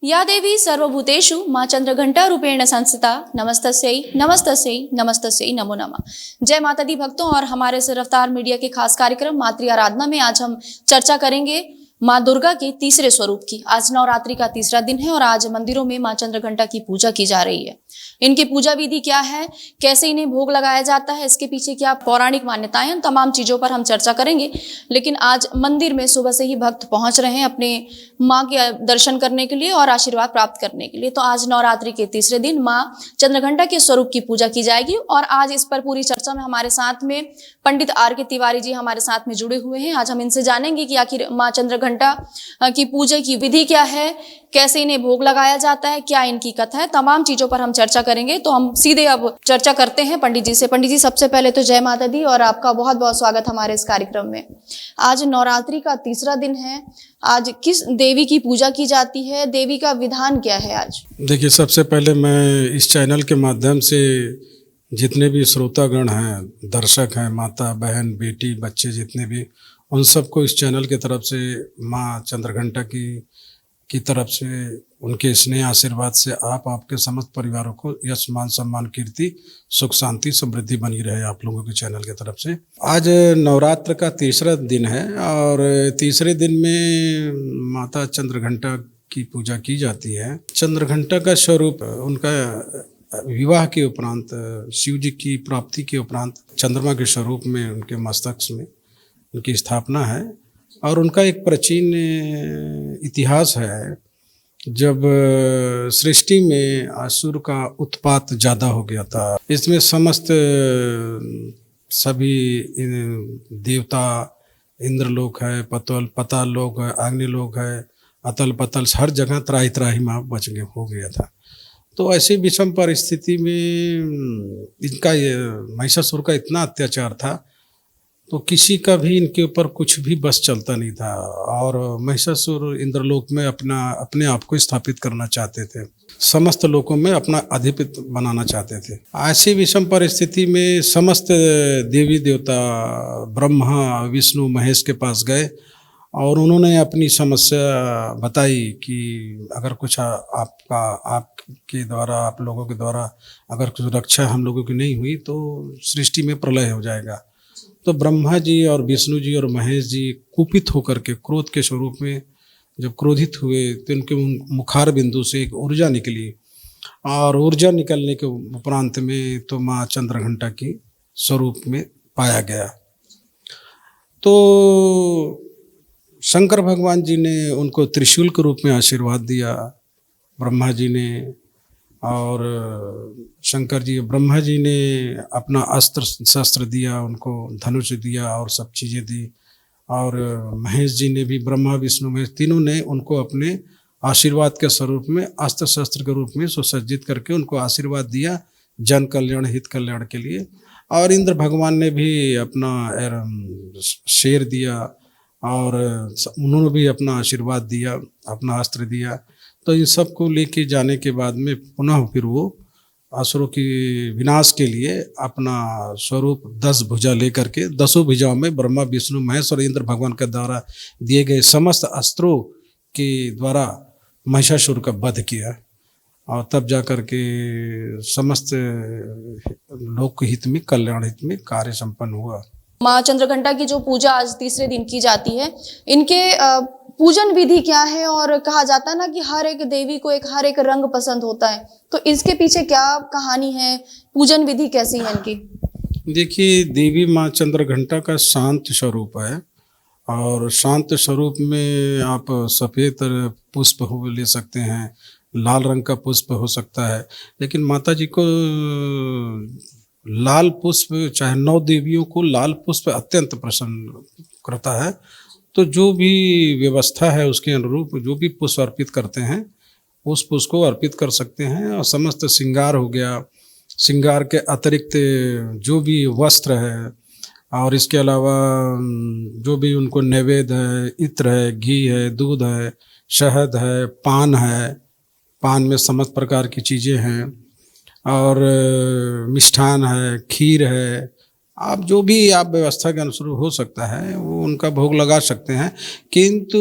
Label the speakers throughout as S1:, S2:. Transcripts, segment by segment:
S1: या देवी सर्वभूतेषु माँ चंद्रघंटा रूपेण संस्थिता नमस्तस्यै नमस्तस्यै नमस्तस्यै नमो नमः। जय माता दी भक्तों, और हमारे इस रफ्तार मीडिया के खास कार्यक्रम मातृ आराधना में आज हम चर्चा करेंगे माँ दुर्गा के तीसरे स्वरूप की। आज नवरात्रि का तीसरा दिन है और आज मंदिरों में माँ चंद्रघंटा की पूजा की जा रही है। इनकी पूजा विधि क्या है, कैसे इन्हें भोग लगाया जाता है, इसके पीछे क्या पौराणिक मान्यताएं हैं, उन तमाम चीजों पर हम चर्चा करेंगे। लेकिन आज मंदिर में सुबह से ही भक्त पहुंच रहे हैं अपने माँ के दर्शन करने के लिए और आशीर्वाद प्राप्त करने के लिए। तो आज नवरात्रि के तीसरे दिन माँ चंद्रघंटा के स्वरूप की पूजा की जाएगी और आज इस पर पूरी चर्चा में हमारे साथ में पंडित R.K. तिवारी जी हमारे साथ में जुड़े हुए हैं। आज हम इनसे जानेंगे कि आखिर माँ चंद्रघंटा की पूजा की विधि क्या है, कैसे इन्हें भोग लगाया जाता है, क्या इनकी कथा है, तमाम चीजों पर हम चर्चा करेंगे। तो हम सीधे अब चर्चा करते हैं पंडित जी से। पंडित जी, सबसे पहले तो जय माता दी और आपका बहुत बहुत स्वागत हमारे इस कार्यक्रम में। आज नवरात्रि का तीसरा दिन है, आज किस देवी की पूजा की जाती है, देवी का विधान क्या है आज?
S2: देखिए, सबसे पहले मैं इस चैनल के माध्यम से जितने भी श्रोतागण हैं, दर्शक हैं, माता बहन बेटी बच्चे जितने भी, उन सबको इस चैनल की तरफ से माँ चंद्रघंटा की तरफ से उनके स्नेह आशीर्वाद से आपके समस्त परिवारों को यश मान सम्मान कीर्ति सुख शांति समृद्धि बनी रहे आप लोगों के चैनल की तरफ से। आज नवरात्र का तीसरा दिन है और तीसरे दिन में माता चंद्रघंटा की पूजा की जाती है। चंद्रघंटा का स्वरूप उनका विवाह के उपरांत, शिव जी की प्राप्ति के उपरांत चंद्रमा के स्वरूप में उनके मस्तक में उनकी स्थापना है। और उनका एक प्राचीन इतिहास है। जब सृष्टि में असुर का उत्पात ज़्यादा हो गया था, इसमें समस्त सभी देवता, इंद्रलोक है, पताल लोक है, अग्निलोक है, अतल पतल, हर जगह त्राही त्राही माँ हो गया था। तो ऐसी विषम परिस्थिति में इनका महिषासुर का इतना अत्याचार था तो किसी का भी इनके ऊपर कुछ भी बस चलता नहीं था। और महिषासुर इंद्रलोक में अपने आप को स्थापित करना चाहते थे, समस्त लोकों में अपना अधिपति बनाना चाहते थे। ऐसी विषम परिस्थिति में समस्त देवी देवता ब्रह्मा विष्णु महेश के पास गए और उन्होंने अपनी समस्या बताई कि अगर कुछ आपके द्वारा, आप लोगों के द्वारा अगर कुछ रक्षा हम लोगों की नहीं हुई तो सृष्टि में प्रलय हो जाएगा। तो ब्रह्मा जी और विष्णु जी और महेश जी कुपित होकर के क्रोध के स्वरूप में जब क्रोधित हुए तो उनके मुखार बिंदु से एक ऊर्जा निकली और ऊर्जा निकलने के उपरांत में तो माँ चंद्रघंटा की स्वरूप में पाया गया। तो शंकर भगवान जी ने उनको त्रिशूल के रूप में आशीर्वाद दिया, ब्रह्मा जी ने, और शंकर जी ब्रह्मा जी ने अपना अस्त्र शस्त्र दिया, उनको धनुष दिया और सब चीज़ें दी। और महेश जी ने भी, ब्रह्मा विष्णु महेश तीनों ने उनको अपने आशीर्वाद के स्वरूप में अस्त्र शस्त्र के रूप में सुसज्जित करके उनको आशीर्वाद दिया जन कल्याण हित कल्याण के लिए। और इंद्र भगवान ने भी अपना शेर दिया और उन्होंने भी अपना आशीर्वाद दिया, अपना अस्त्र दिया। तो इन सब को लेके जाने के बाद में पुनः फिर वो असुरों की विनाश के लिए अपना स्वरूप 10 भुजा लेकर के 10 भुजाओं में ब्रह्मा विष्णु महेश और इंद्र भगवान के द्वारा दिए गए समस्त अस्त्रों के द्वारा महिषासुर का वध किया और तब जाकर के समस्त लोक हित में, कल्याण हित में कार्य संपन्न हुआ।
S1: माँ चंद्रघंटा की जो पूजा आज तीसरे दिन की जाती है, इनके पूजन विधि क्या है? और कहा जाता है ना कि हर एक देवी को हर एक रंग पसंद होता है, तो इसके पीछे क्या कहानी है, पूजन विधि कैसी है इनकी?
S2: देखिए, देवी माँ चंद्रघंटा का शांत स्वरूप है और शांत स्वरूप में आप सफ़ेद पुष्प ले सकते हैं, लाल रंग का पुष्प हो सकता है, लेकिन माता जी को लाल पुष्प, चाहे 9 देवियों को लाल पुष्प अत्यंत प्रसन्न करता है। तो जो भी व्यवस्था है उसके अनुरूप जो भी पुष्प अर्पित करते हैं उस पुष्प को अर्पित कर सकते हैं। और समस्त श्रृंगार हो गया, श्रृंगार के अतिरिक्त जो भी वस्त्र है और इसके अलावा जो भी उनको नैवेद्य है, इत्र है, घी है, दूध है, शहद है, पान है, पान में समस्त प्रकार की चीज़ें हैं और मिष्ठान है, खीर है, आप जो भी आप व्यवस्था के अनुसार हो सकता है वो उनका भोग लगा सकते हैं। किंतु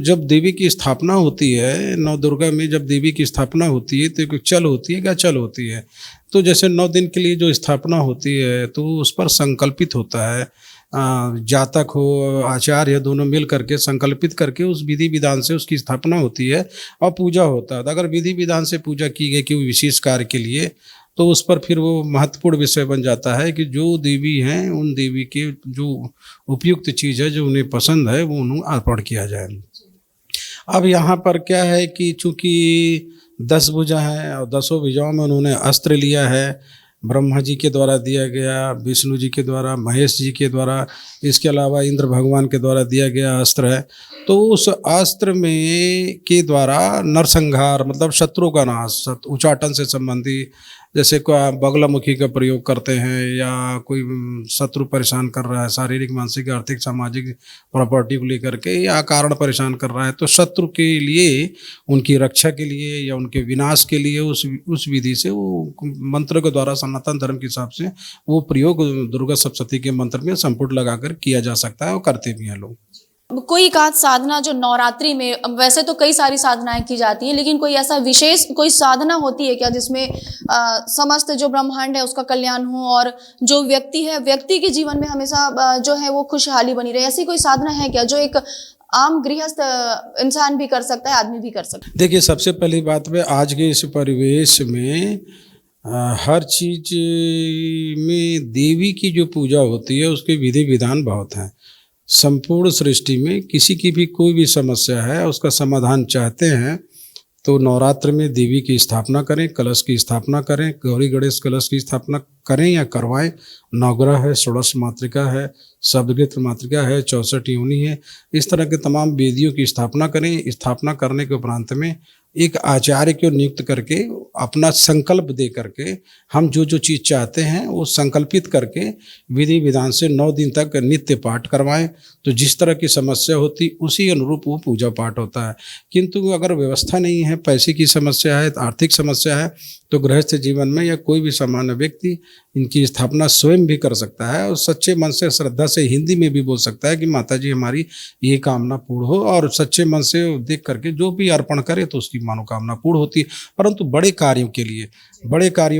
S2: जब देवी की स्थापना होती है, नौ दुर्गा में जब देवी की स्थापना होती है तो एक चल होती है, क्या चल होती है। तो जैसे 9 दिन के लिए जो स्थापना होती है तो उस पर संकल्पित होता है, जातक हो आचार्य दोनों मिल करके संकल्पित करके उस विधि विधान से उसकी स्थापना होती है और पूजा होता है। तो अगर विधि विधान से पूजा की गई कि विशेष कार्य के लिए, तो उस पर फिर वो महत्वपूर्ण विषय बन जाता है कि जो देवी हैं उन देवी के जो उपयुक्त चीज़ है जो उन्हें पसंद है वो उन्हें अर्पण किया जाए। अब यहाँ पर क्या है कि चूँकि 10 भुजा है और 10 भुजाओं में उन्होंने अस्त्र लिया है, ब्रह्मा जी के द्वारा दिया गया, विष्णु जी के द्वारा, महेश जी के द्वारा, इसके अलावा इंद्र भगवान के द्वारा दिया गया अस्त्र है। तो उस अस्त्र में के द्वारा नरसंहार मतलब शत्रुओं का नाश, उच्चाटन से संबंधी, जैसे कोई बगलामुखी का प्रयोग करते हैं या कोई शत्रु परेशान कर रहा है शारीरिक मानसिक आर्थिक सामाजिक प्रॉपर्टी को लेकर के या कारण परेशान कर रहा है, तो शत्रु के लिए उनकी रक्षा के लिए या उनके विनाश के लिए उस विधि से वो मंत्र के द्वारा सनातन धर्म के हिसाब से वो प्रयोग दुर्गा सप्तशती के मंत्र में संपुट लगाकर किया जा सकता है और करते भी हैं लोग।
S1: कोई एकाध साधना जो नवरात्रि में, वैसे तो कई सारी साधनाएं की जाती हैं, लेकिन कोई ऐसा विशेष कोई साधना होती है क्या जिसमें समस्त जो ब्रह्मांड है उसका कल्याण हो और जो व्यक्ति है व्यक्ति के जीवन में हमेशा जो है वो खुशहाली बनी रहे? ऐसी कोई साधना है क्या जो एक आम गृहस्थ इंसान भी कर सकता है, आदमी भी कर सकता है?
S2: देखिए, सबसे पहली बात में आज के इस परिवेश में हर चीज में देवी की जो पूजा होती है उसके विधि विधान बहुत हैं। संपूर्ण सृष्टि में किसी की भी कोई भी समस्या है उसका समाधान चाहते हैं तो नवरात्र में देवी की स्थापना करें, कलश की स्थापना करें, गौरी गणेश कलश की स्थापना करें या करवाएं। नवग्रह है, षोडश मातृका है, शब्दगीत मातृका है, 64 योनि है, इस तरह के तमाम वेदियों की स्थापना करें। स्थापना करने के उपरांत में एक आचार्य को नियुक्त करके अपना संकल्प दे करके हम जो जो चीज़ चाहते हैं वो संकल्पित करके विधि विधान से 9 दिन तक नित्य पाठ करवाएं। तो जिस तरह की समस्या होती उसी अनुरूप वो पूजा पाठ होता है। किंतु अगर व्यवस्था नहीं है, पैसे की समस्या है, आर्थिक समस्या है, तो गृहस्थ जीवन में या कोई भी सामान्य व्यक्ति इनकी स्थापना स्वयं भी कर सकता है और सच्चे मन से श्रद्धा से हिंदी में भी बोल सकता है कि माता जी हमारी ये कामना पूर्ण हो, और सच्चे मन से देख करके जो भी अर्पण करे तो उसकी मनोकामना पूर्ण होती है। परंतु बड़े कार्यों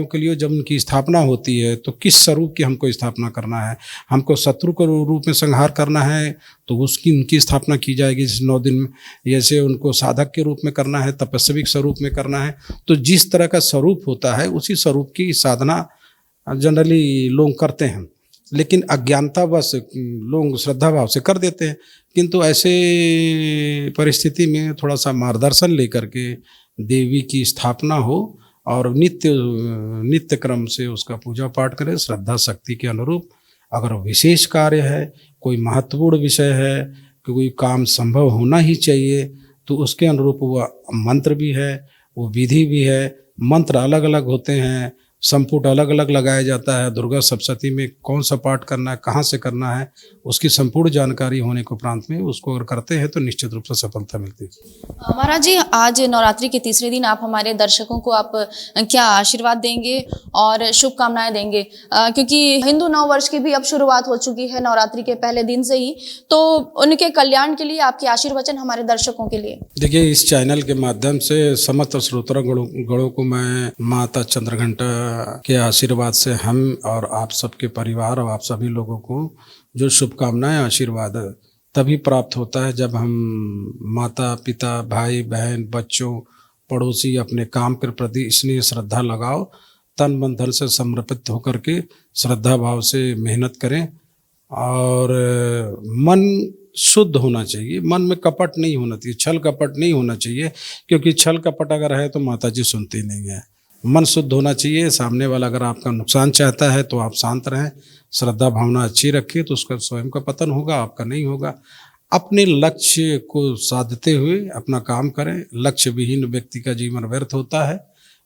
S2: के लिए जब उनकी स्थापना होती है तो किस स्वरूप की हमको स्थापना करना है, हमको शत्रु के रूप में संहार करना है तो उनकी स्थापना की जाएगी जिस 9 दिन में। जैसे उनको साधक के रूप में करना है, तपस्विक स्वरूप में करना है, तो जिस तरह का स्वरूप होता है उसी स्वरूप की साधना जनरली लोग करते हैं। लेकिन अज्ञानतावश लोग श्रद्धा भाव से कर देते हैं। किंतु ऐसे परिस्थिति में थोड़ा सा मार्गदर्शन लेकर के देवी की स्थापना हो और नित्य क्रम से उसका पूजा पाठ करें श्रद्धा शक्ति के अनुरूप। अगर विशेष कार्य है, कोई महत्वपूर्ण विषय है, कोई काम संभव होना ही चाहिए, तो उसके अनुरूप वो मंत्र भी है, वो विधि भी है। मंत्र अलग अलग होते हैं, संपुट अलग अलग लगाया जाता है। दुर्गा सप्तशती में कौन सा पाठ करना है, कहाँ से करना है, उसकी संपूर्ण जानकारी होने के उपरांत में उसको अगर करते हैं तो निश्चित रूप से सफलता मिलती है।
S1: महाराज जी, आज नवरात्रि के तीसरे दिन आप हमारे दर्शकों को आप क्या आशीर्वाद देंगे और शुभकामनाएं देंगे? क्योंकि हिंदू नव वर्ष की भी अब शुरुआत हो चुकी है नवरात्रि के पहले दिन से ही, तो उनके कल्याण के लिए आपके आशीर्वचन हमारे दर्शकों के लिए।
S2: देखिए, इस चैनल के माध्यम से समस्त श्रोता गणों को मैं माता चंद्रघंटा के आशीर्वाद से हम और आप सबके परिवार और आप सभी लोगों को जो शुभकामनाएं आशीर्वाद तभी प्राप्त होता है जब हम माता पिता भाई बहन बच्चों पड़ोसी अपने काम के प्रति स्नेह श्रद्धा लगाओ, तन मन धन से समर्पित होकर के श्रद्धा भाव से मेहनत करें और मन शुद्ध होना चाहिए। मन में कपट नहीं होना चाहिए, छल कपट नहीं होना चाहिए, क्योंकि छल कपट अगर है तो माता जी सुनती नहीं है। मन शुद्ध होना चाहिए। सामने वाला अगर आपका नुकसान चाहता है तो आप शांत रहें, श्रद्धा भावना अच्छी रखें तो उसका स्वयं का पतन होगा, आपका नहीं होगा। अपने लक्ष्य को साधते हुए अपना काम करें। लक्ष्य विहीन व्यक्ति का जीवन व्यर्थ होता है।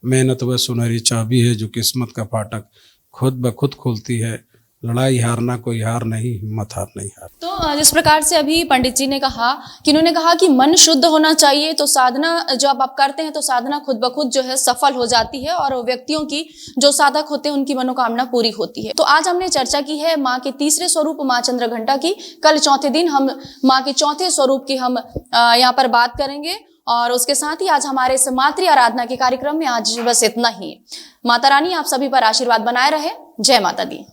S2: मेहनत वह सुनहरी चाबी है जो किस्मत का फाटक खुद ब खुद खोलती है। लड़ाई हारना कोई हार नहीं, हिम्मत हार नहीं हार।
S1: तो जिस प्रकार से अभी पंडित जी ने कहा कि उन्होंने कहा कि मन शुद्ध होना चाहिए, तो साधना जब आप करते हैं तो साधना खुद ब खुद जो है सफल हो जाती है और व्यक्तियों की जो साधक होते हैं उनकी मनोकामना पूरी होती है। तो आज हमने चर्चा की है माँ के तीसरे स्वरूप माँ चंद्रघंटा की। कल चौथे दिन हम माँ के चौथे स्वरूप की हम यहाँ पर बात करेंगे और उसके साथ ही आज हमारे इस मातृ आराधना के कार्यक्रम में आज बस इतना ही। माता रानी आप सभी पर आशीर्वाद बनाए रहे। जय माता दी।